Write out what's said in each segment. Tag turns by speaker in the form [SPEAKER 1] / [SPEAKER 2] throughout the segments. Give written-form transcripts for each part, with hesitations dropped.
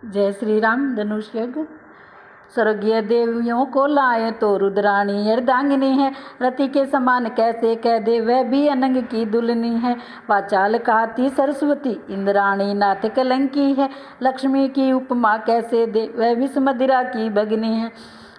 [SPEAKER 1] जय श्री राम। धनुष यज्ञ। स्वर्गीय देवियों को लाए तो रुद्राणी अर्धांगिनी है, रति के समान कैसे कह दे वह भी अनंग की दुल्हनी है। वाचाल कहती सरस्वती इंद्राणी नाथ कलंकी है, लक्ष्मी की उपमा कैसे दे वह विष मदिरा की भगनी है।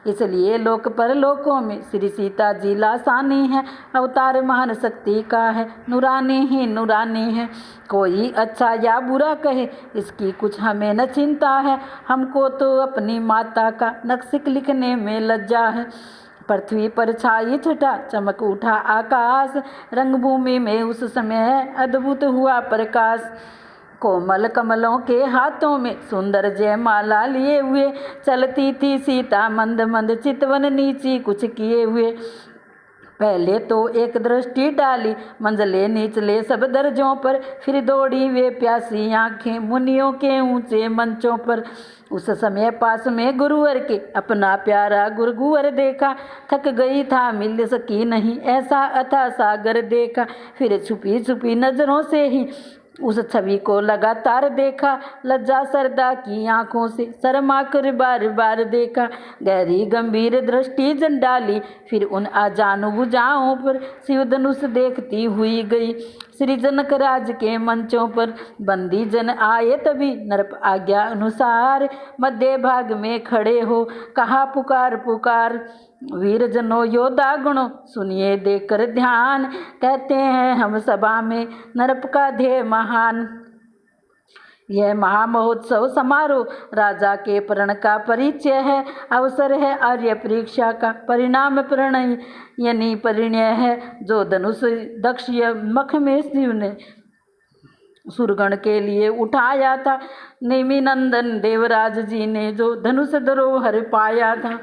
[SPEAKER 1] इसलिए लोक पर लोकों में श्री सीता जी लासानी है, अवतार महान शक्ति का है, नूरानी ही नूरानी है। कोई अच्छा या बुरा कहे इसकी कुछ हमें न चिंता है, हमको तो अपनी माता का नक्श लिखने में लज्जा है। पृथ्वी पर छाई छटा चमक उठा आकाश, रंगभूमि में उस समय अद्भुत हुआ प्रकाश। कोमल कमलों के हाथों में सुंदर जयमाला लिए हुए चलती थी सीता मंद मंद चितवन नीची कुछ किए हुए। पहले तो एक दृष्टि डाली मंजले निचले सब दर्जों पर, फिर दौड़ी वे प्यासी आंखें मुनियों के ऊंचे मंचों पर। उस समय पास में गुरुवर के अपना प्यारा गुरुवर देखा, थक गई था मिल सकी नहीं ऐसा अथा सागर देखा। फिर छुपी छुपी नजरों से ही उस छवि को लगातार देखा, लज्जा सरदा की आंखों से शर्मा कर बार बार देखा। गहरी गंभीर दृष्टि जन डाली फिर उन अजानु भुजाओं पर, शिव धनुष देखती हुई गई श्री जनक राज के मंचों पर। बंदी जन आए तभी नरप आज्ञा अनुसार, मध्य भाग में खड़े हो कहा पुकार पुकार। वीर जनों योद्धा गुणों सुनिए देकर ध्यान, कहते हैं हम सभा में नरप का ध्येय महान। यह महामहोत्सव समारोह राजा के प्रण का परिचय है, अवसर है आर्य परीक्षा का, परिणाम प्रणय यानी परिणय है। जो धनुष दक्ष मख में शिव ने सुरगण के लिए उठाया था, नेमि नंदन देवराज जी ने जो धनुष धरोहर पाया था।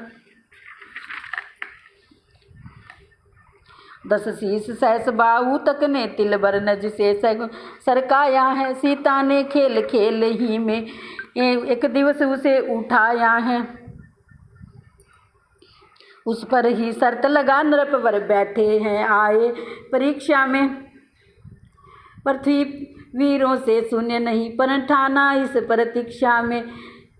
[SPEAKER 1] 10 शीश सहस बाहु तक ने तिल बरनज से सरकाया है। सीता ने खेल खेल ही में एक दिवस उसे उठाया है, उस पर ही शर्त लगा नृप पर बैठे हैं आए परीक्षा में। पृथ्वी वीरों से शून्य नहीं पर ठाना इस प्रतीक्षा में।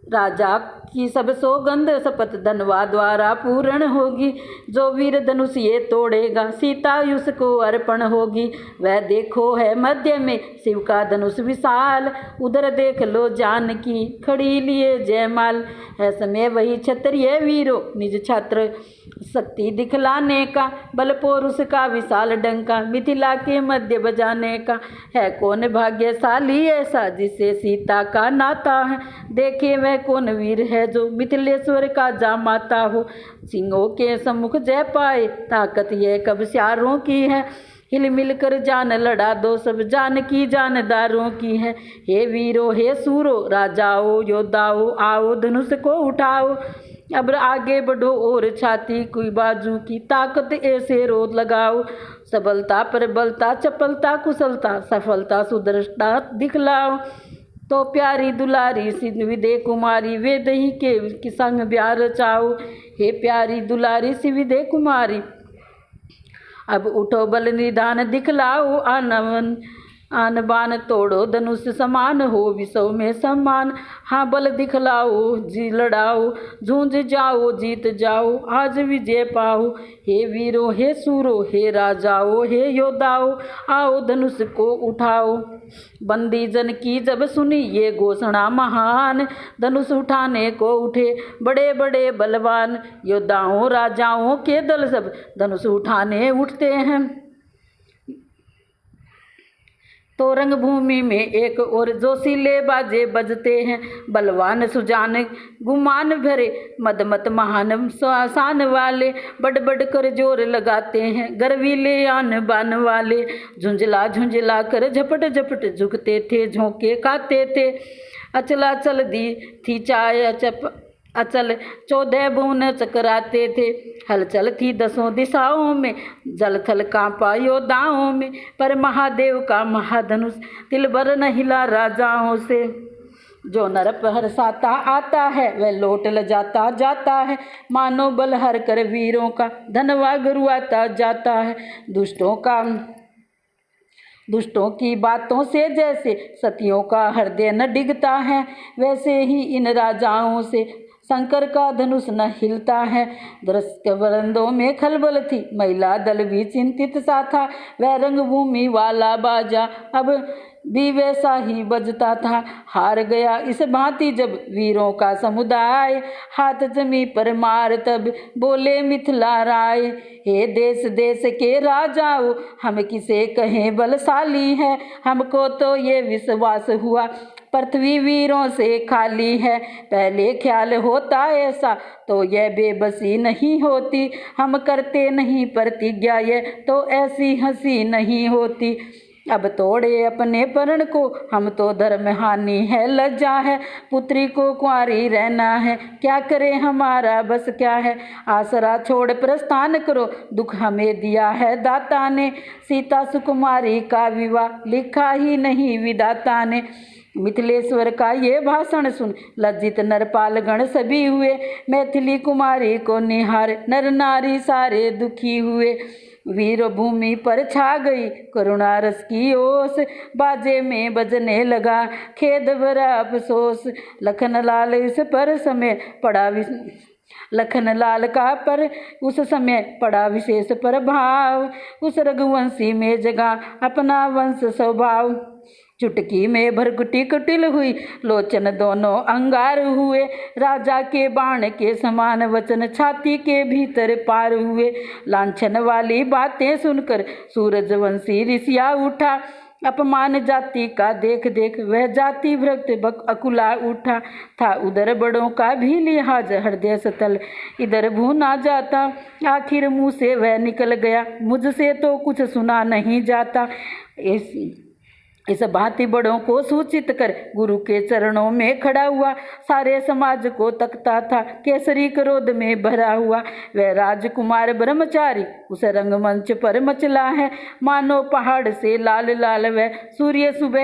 [SPEAKER 1] राजा की सब सौगंध शपथ धनवा द्वारा पूर्ण होगी, जो वीर धनुष ये तोड़ेगा सीता उसको अर्पण होगी। वह देखो है मध्य में शिव का धनुष विशाल, उधर देख लो जानकी खड़ी लिए जयमाल। है समय वही क्षत्रिय वीरों निज छात्र शक्ति दिखलाने का, बल पौरुष का विशाल डंका मिथिला के मध्य बजाने का। है कौन भाग्यशाली ऐसा जिसे सीता का नाता है, देखे वह कौन वीर है जो मिथिलेश्वर का जामाता हो। सिंहों के सम्मुख जय पाए ताकत यह कब स्यारों की है, हिल मिलकर जान लड़ा दो सब जानकी जानदारों की है। हे वीरों हे सूरों राजाओं योद्धाओं आओ धनुष को उठाओ, अब आगे बढ़ो और छाती की बाजू की ताकत ऐसे रोध लगाओ। सबलता प्रबलता चपलता कुशलता सफलता सुदृढ़ता दिखलाओ। तो प्यारी दुलारी सिंध विदे कुमारी वेद ही के संग ब्याह रचाओ। हे प्यारी दुलारी सिविदे कुमारी अब उठो बल निदान दिखलाओ। आन बान तोड़ो धनुष समान हो विषव में सम्मान। हाँ बल दिखलाओ जी लड़ाओ झूंझ जाओ जीत जाओ आज विजय पाओ। हे वीरों हे सूरों हे राजाओं हे योद्धाओं आओ धनुष को उठाओ। बंदी जन की जब सुनी ये घोषणा महान, धनुष उठाने को उठे बड़े बड़े बलवान। योद्धाओं राजाओं के दल सब धनुष उठाने उठते हैं, तो रंगभूमि में एक और जोशीले बाजे बजते हैं। बलवान सुजान गुमान भरे मदमत महान शान वाले, बढ़ बढ़ कर जोर लगाते हैं गर्वीले आन बान वाले। झुंझला झुंझला कर झपट झपट झुकते थे झोंके खाते थे, अचला चल दी थी चाय अचल 14 भुवन चकराते थे। हलचल थी 10 दिशाओं में जल थल कांपा योद्धाओं में, पर महादेव का महाधनुष तिलबर न हिला राजाओं से। जो नरप हर्षाता आता है वह लौट ल जाता जाता है, मानो बल हर कर वीरों का धनवा गुरुआता जाता है। दुष्टों का दुष्टों की बातों से जैसे सतियों का हृदय न डिगता है, वैसे ही इन राजाओं से शंकर का धनुष न हिलता है। दर्शक वृंदों में खलबल थी, महिला दल भी चिंतित सा था। वह रंगभूमि वाला बाजा अब भी वैसा ही बजता था। हार गया इस भांति जब वीरों का समुदाय, हाथ जमी पर मार तब बोले मिथिला राय। हे देश देश के राजाओं, हम किसे कहें बलशाली है, हमको तो ये विश्वास हुआ पृथ्वी वीरों से खाली है। पहले ख्याल होता ऐसा तो यह बेबसी नहीं होती, हम करते नहीं प्रतिज्ञा ये तो ऐसी हंसी नहीं होती। अब तोड़े अपने प्रण को हम तो धर्म हानि है, लज्जा है पुत्री को कुंवारी रहना है, क्या करे हमारा बस क्या है। आसरा छोड़ प्रस्थान करो, दुख हमें दिया है दाता ने, सीता सुकुमारी का विवाह लिखा ही नहीं विधाता ने। मिथिलेश्वर का ये भाषण सुन लज्जित नरपालगण सभी हुए, मैथिली कुमारी को निहार नर नारी सारे दुखी हुए। वीर भूमि पर छा गई करुणा रस की ओस, बाजे में बजने लगा खेद भरा अफसोस। लखनलाल इस पर समय पड़ा लखनलाल का पर उस समय पड़ा विशेष प्रभाव, उस रघुवंशी में जगा अपना वंश स्वभाव। चुटकी में भरगुटी कुटिल हुई, लोचन दोनों अंगार हुए, राजा के बाण के समान वचन छाती के भीतर पार हुए। लांछन वाली बातें सुनकर सूरजवंशी ऋषिया उठा, अपमान जाति का देख देख वह जाति भक्त अकुला उठा था। उधर बड़ों का भी लिहाज हृदय सतल इधर भूना जाता, आखिर मुँह से वह निकल गया मुझसे तो कुछ सुना नहीं जाता। इस भांति बड़ों को सूचित कर गुरु के चरणों में खड़ा हुआ, सारे समाज को तकता था केसरी क्रोध में भरा हुआ। वह राजकुमार ब्रह्मचारी उस रंगमंच पर मचला है, मानो पहाड़ से लाल लाल वह सूर्य सुबह